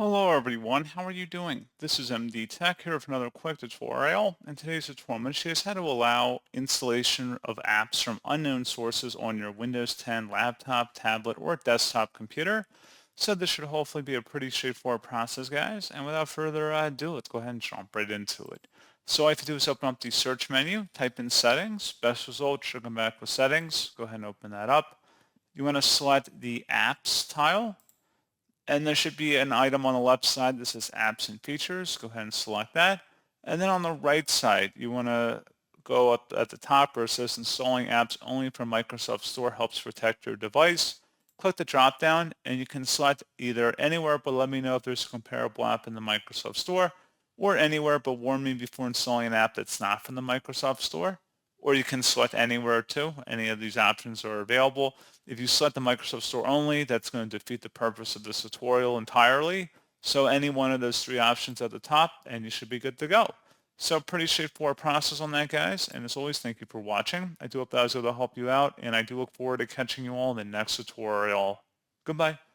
Hello everyone, how are you doing? This is MD Tech here with another quick tutorial. In today's tutorial, I'm going to show you how to allow installation of apps from unknown sources on your Windows 10 laptop, tablet, or desktop computer. So this should hopefully be a pretty straightforward process, guys. And without further ado, let's go ahead and jump right into it. So all you have to do is open up the search menu, type in settings, best result should come back with settings. Go ahead and open that up. You want to select the apps tile. And there should be an item on the left side that says apps and features. Go ahead and select that. And then on the right side, you want to go up at the top where it says installing apps only from Microsoft Store helps protect your device. Click the drop down and you can select either anywhere but let me know if there's a comparable app in the Microsoft Store, or anywhere but warn me before installing an app that's not from the Microsoft Store. Or you can select anywhere too. Any of these options are available. If you select the Microsoft Store only, that's going to defeat the purpose of this tutorial entirely. So any one of those three options at the top and you should be good to go. So pretty straightforward process on that, guys. And as always, thank you for watching. I do hope that was able to help you out, and I do look forward to catching you all in the next tutorial. Goodbye.